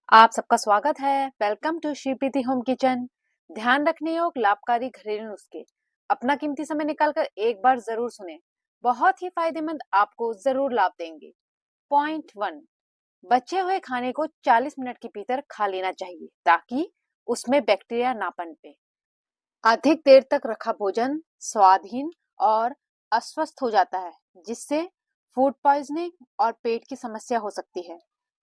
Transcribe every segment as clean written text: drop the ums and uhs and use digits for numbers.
आप सबका स्वागत है। Welcome to Shri Preeti home kitchen. ध्यान रखने योग्य लाभकारी घरेलू नुस्खे। अपना कीमती समय निकालकर एक बार जरूर सुने, बहुत ही फायदेमंद, आपको जरूर लाभ देंगे। पॉइंट 1, बचे हुए खाने को 40 मिनट के भीतर खा लेना चाहिए ताकि उसमें बैक्टीरिया ना पनपे। अधिक देर तक रखा भोजन स्वादहीन और अस्वस्थ हो जाता है, जिससे फूड पॉइजनिंग और पेट की समस्या हो सकती है।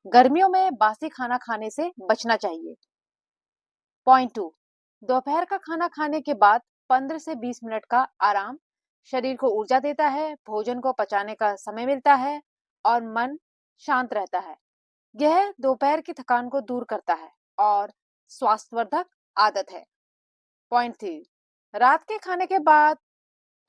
गर्मियों में बासी खाना खाने से बचना चाहिए। पॉइंट 2, दोपहर का खाना खाने के बाद 15 से 20 मिनट का आराम शरीर को ऊर्जा देता है, भोजन को पचाने का समय मिलता है और मन शांत रहता है। यह दोपहर की थकान को दूर करता है और स्वास्थ्यवर्धक आदत है। पॉइंट 3, रात के खाने के बाद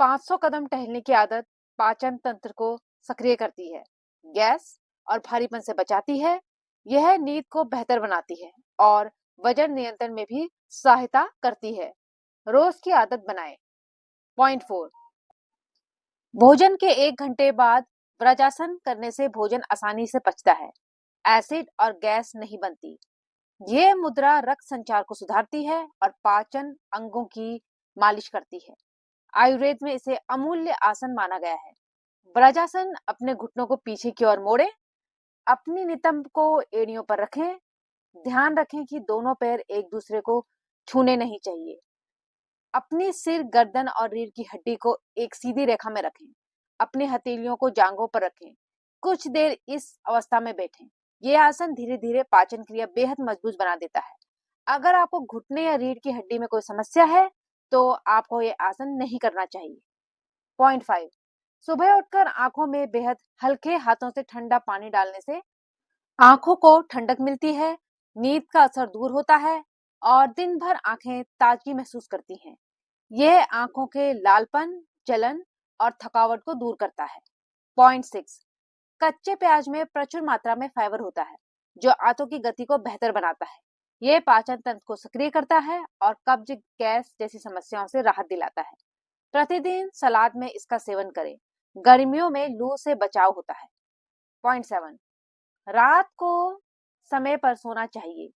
500 कदम टहलने की आदत पाचन तंत्र को सक्रिय करती है, गैस और भारीपन से बचाती है। यह नींद को बेहतर बनाती है और वजन नियंत्रण में भी सहायता करती है। रोज की आदत बनाएं। पॉइंट 4, भोजन के 1 घंटे बाद वज्रासन करने से भोजन आसानी से पचता है, एसिड और गैस नहीं बनती। यह मुद्रा रक्त संचार को सुधारती है और पाचन अंगों की मालिश करती है। आयुर्वेद में इसे अमूल्य आसन माना गया है। वज्रासन अपने घुटनों को पीछे की ओर मोड़े, अपनी नितंब को एड़ियों पर रखें। ध्यान रखें कि दोनों पैर एक दूसरे को छूने नहीं चाहिए। अपनी सिर, गर्दन और रीढ़ की हड्डी को एक सीधी रेखा में रखें। अपनी हथेलियों को जांघों पर रखें। कुछ देर इस अवस्था में बैठें। यह आसन धीरे धीरे पाचन क्रिया बेहद मजबूत बना देता है। अगर आपको घुटने या रीढ़ की हड्डी में कोई समस्या है तो आपको यह आसन नहीं करना चाहिए। पॉइंट 5, सुबह उठकर आंखों में बेहद हल्के हाथों से ठंडा पानी डालने से आंखों को ठंडक मिलती है, नींद का असर दूर होता है और दिन भर आंखें ताजगी महसूस करती हैं। यह आंखों के लालपन, जलन और थकावट को दूर करता है। पॉइंट 6, कच्चे प्याज में प्रचुर मात्रा में फाइबर होता है, जो आंतों की गति को बेहतर बनाता है। यह पाचन तंत्र को सक्रिय करता है और कब्ज, गैस जैसी समस्याओं से राहत दिलाता है। प्रतिदिन सलाद में इसका सेवन करें। गर्मियों में लू से बचाव होता है। पॉइंट 7, रात को समय पर सोना चाहिए।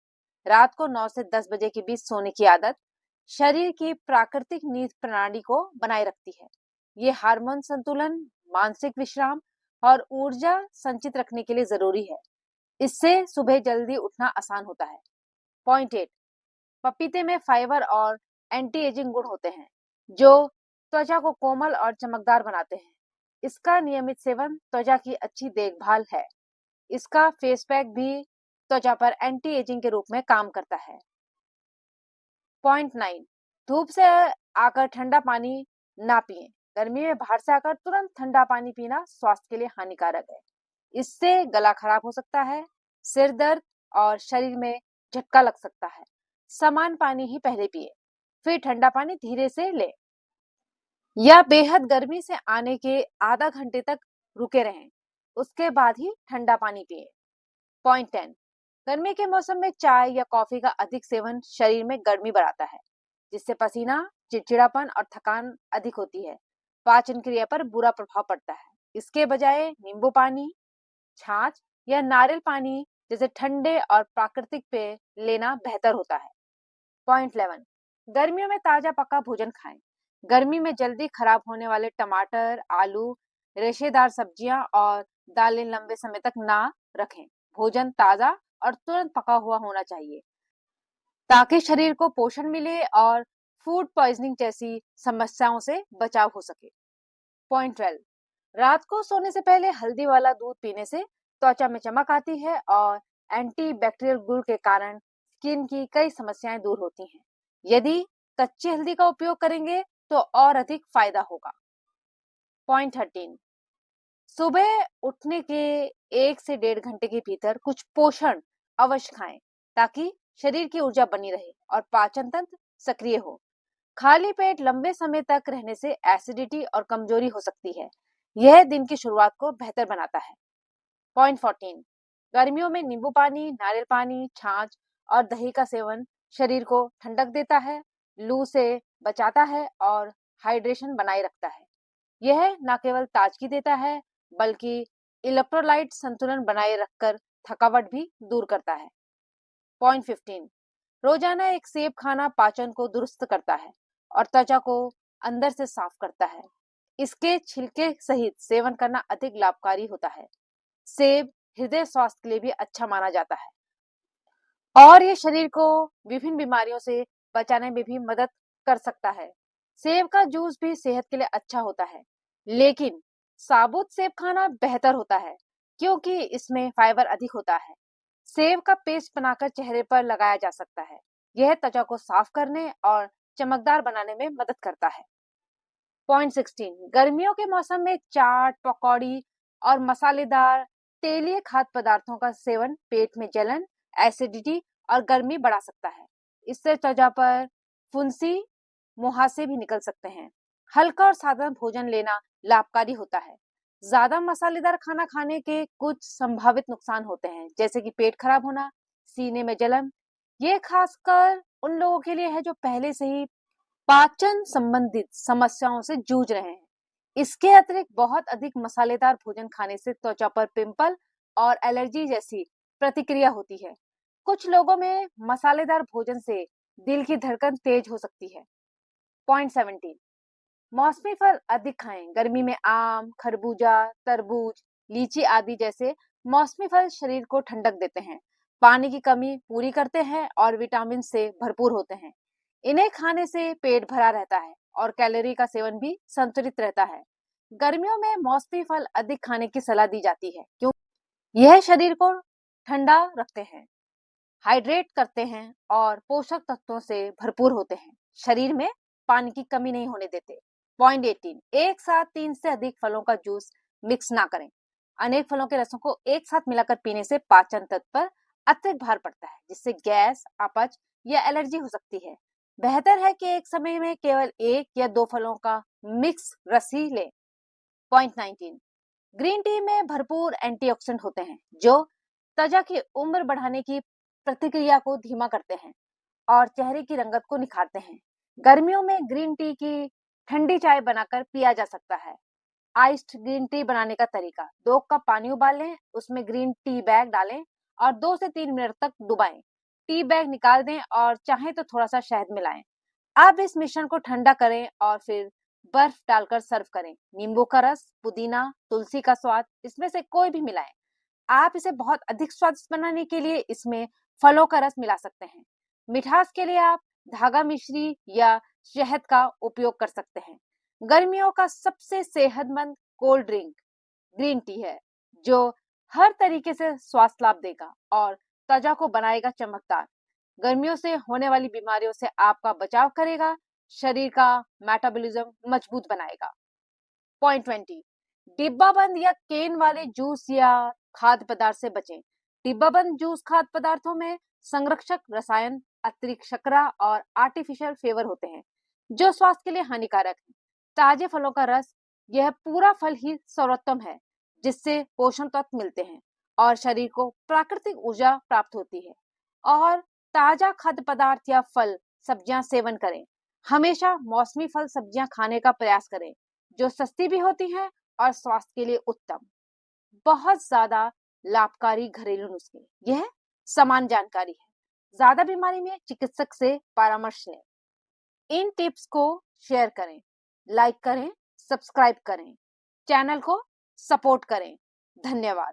रात को 9 से 10 बजे के बीच सोने की आदत शरीर की प्राकृतिक नींद प्रणाली को बनाए रखती है। ये हार्मोन संतुलन, मानसिक विश्राम और ऊर्जा संचित रखने के लिए जरूरी है। इससे सुबह जल्दी उठना आसान होता है। पॉइंट 8, पपीते में फाइबर और एंटी एजिंग गुण होते हैं, जो त्वचा को कोमल और चमकदार बनाते हैं। इसका नियमित सेवन त्वचा की अच्छी देखभाल है। इसका फेस पैक भी त्वचा पर एंटी एजिंग के रूप में काम करता है। पॉइंट 9, धूप से आकर ठंडा पानी ना पिएं। गर्मी में बाहर से आकर तुरंत ठंडा पानी पीना स्वास्थ्य के लिए हानिकारक है। इससे गला खराब हो सकता है, सिर दर्द और शरीर में झटका लग सकता है। समान पानी ही पहले पिए, फिर ठंडा पानी धीरे से ले, या बेहद गर्मी से आने के आधा घंटे तक रुके रहें, उसके बाद ही ठंडा पानी पिए। पॉइंट 10, गर्मी के मौसम में चाय या कॉफी का अधिक सेवन शरीर में गर्मी बढ़ाता है, जिससे पसीना, चिड़चिड़ापन और थकान अधिक होती है। पाचन क्रिया पर बुरा प्रभाव पड़ता है। इसके बजाय नींबू पानी, छाछ या नारियल पानी जैसे ठंडे और प्राकृतिक पेय लेना बेहतर होता है। पॉइंट 11, गर्मियों में ताजा पका भोजन खाएं। गर्मी में जल्दी खराब होने वाले टमाटर, आलू, रेशेदार सब्जियां और दालें लंबे समय तक ना रखें। भोजन ताजा और तुरंत पका हुआ होना चाहिए ताकि शरीर को पोषण मिले और फूड पॉइजनिंग जैसी समस्याओं से बचाव हो सके। पॉइंट 12, रात को सोने से पहले हल्दी वाला दूध पीने से त्वचा में चमक आती है और एंटीबैक्टीरियल गुण के कारण स्किन की कई समस्याएं दूर होती हैं। यदि कच्ची हल्दी का उपयोग करेंगे तो और अधिक फायदा होगा। पॉइंट 13, सुबह उठने के 1 से 1.5 घंटे के भीतर कुछ पोषण अवश्य खाएं ताकि शरीर की ऊर्जा बनी रहे और पाचन तंत्र सक्रिय हो। खाली पेट लंबे समय तक रहने से एसिडिटी और कमजोरी हो सकती है। यह दिन की शुरुआत को बेहतर बनाता है। पॉइंट 14, गर्मियों में नींबू पानी, नारियल पानी, छाछ और दही का सेवन शरीर को ठंडक देता है, लू से बचाता है और हाइड्रेशन बनाए रखता है। यह न केवल ताजगी देता है बल्कि इलेक्ट्रोलाइट संतुलन बनाए रखकर थकावट भी दूर करता है। पॉइंट 15, रोजाना एक सेब खाना पाचन को दुरुस्त करता है और त्वचा को अंदर से साफ करता है। इसके छिलके सहित सेवन करना अधिक लाभकारी होता है। सेब हृदय स्वास्थ्य के लिए भी अच्छा माना जाता है और ये शरीर को विभिन्न बीमारियों से बचाने में भी मदद कर सकता है। सेब का जूस भी सेहत के लिए अच्छा होता है, लेकिन साबुत सेब खाना बेहतर होता है क्योंकि इसमें फाइबर अधिक होता है। सेब का पेस्ट बनाकर चेहरे पर लगाया जा सकता है। यह त्वचा को साफ करने और चमकदार बनाने में मदद करता है। पॉइंट 16, गर्मियों के मौसम में चाट, पकौड़ी और मसालेदार तेलीय खाद्य पदार्थों का सेवन पेट में जलन, एसिडिटी और गर्मी बढ़ा सकता है। इससे त्वचा पर फुंसी, मुहासे भी निकल सकते हैं। हल्का और साधारण भोजन लेना लाभकारी होता है। ज्यादा मसालेदार खाना खाने के कुछ संभावित नुकसान होते हैं, जैसे कि पेट खराब होना, सीने में जलन। ये खासकर उन लोगों के लिए है जो पहले से ही पाचन संबंधित समस्याओं से जूझ रहे हैं। इसके अतिरिक्त बहुत अधिक मसालेदार भोजन खाने से त्वचा पर पिंपल और एलर्जी जैसी प्रतिक्रिया होती है। कुछ लोगों में मसालेदार भोजन से दिल की धड़कन तेज हो सकती है। पॉइंट 17, मौसमी फल अधिक खाएं। गर्मी में आम, खरबूजा, तरबूज, लीची आदि जैसे मौसमी फल शरीर को ठंडक देते हैं, पानी की कमी पूरी करते हैं और विटामिन से भरपूर होते हैं। इन्हें खाने से पेट भरा रहता है और कैलोरी का सेवन भी संतुलित रहता है। गर्मियों में मौसमी फल अधिक खाने की सलाह दी जाती है क्योंकि यह शरीर को ठंडा रखते हैं, हाइड्रेट करते हैं और पोषक तत्वों से भरपूर होते हैं। शरीर में पानी की कमी नहीं होने देते। पॉइंट 18, एक साथ 3 से अधिक फलों का जूस मिक्स ना करें। अनेक फलों के रसों को एक साथ मिलाकर पीने से पाचन तंत्र पर अतिरिक्त भार पड़ता है, जिससे गैस, अपच या एलर्जी हो सकती है। बेहतर है कि एक समय में केवल 1 या 2 फलों का मिक्स रस ही लें। पॉइंट 19, ग्रीन टी में भरपूर एंटीऑक्सीडेंट होते हैं जो त्वचा की उम्र बढ़ाने की प्रतिक्रिया को धीमा करते हैं और चेहरे की रंगत को निखारते हैं। गर्मियों में ग्रीन टी की ठंडी चाय बनाकर पिया जा सकता है। आइस्ड ग्रीन टी बनाने का तरीका: 2 कप पानी उबाल लें, उसमें ग्रीन टी बैग डालें और 2 से 3 मिनट तक डुबाएं। टी बैग निकाल दें और चाहे तो थोड़ा सा शहद मिलाएं। अब इस मिश्रण को ठंडा करें और फिर बर्फ डालकर सर्व करें। नींबू का रस, पुदीना, तुलसी का स्वाद, इसमें से कोई भी मिलाएं। आप इसे बहुत अधिक स्वादिष्ट बनाने के लिए इसमें फलों का रस मिला सकते हैं। मिठास के लिए आप धागा मिश्री या शहद का उपयोग कर सकते हैं। गर्मियों का सबसे सेहतमंद कोल्ड ड्रिंक ग्रीन टी है, जो हर तरीके से स्वास्थ्य लाभ देगा और त्वचा को बनाएगा चमकदार। गर्मियों से होने वाली बीमारियों से आपका बचाव करेगा, शरीर का मेटाबॉलिज्म मजबूत बनाएगा। पॉइंट 20, डिब्बा बंद या केन वाले जूस या खाद्य पदार्थ से बचें। डिब्बा बंद जूस खाद्य पदार्थों में संरक्षक रसायन, अतिरिक्त शर्करा और आर्टिफिशियल फ्लेवर होते हैं जो स्वास्थ्य के लिए हानिकारक है। ताजे फलों का रस, यह पूरा फल ही सर्वोत्तम है जिससे पोषण तत्व मिलते हैं और शरीर को प्राकृतिक ऊर्जा प्राप्त होती है। और ताजा खाद्य पदार्थ या फल सब्जियां सेवन करें। हमेशा मौसमी फल सब्जियां खाने का प्रयास करें जो सस्ती भी होती हैं और स्वास्थ्य के लिए उत्तम। बहुत ज्यादा लाभकारी घरेलू नुस्खे, यह समान जानकारी है। ज्यादा बीमारी में चिकित्सक से परामर्श लें। इन टिप्स को शेयर करें, लाइक करें, सब्सक्राइब करें, चैनल को सपोर्ट करें। धन्यवाद।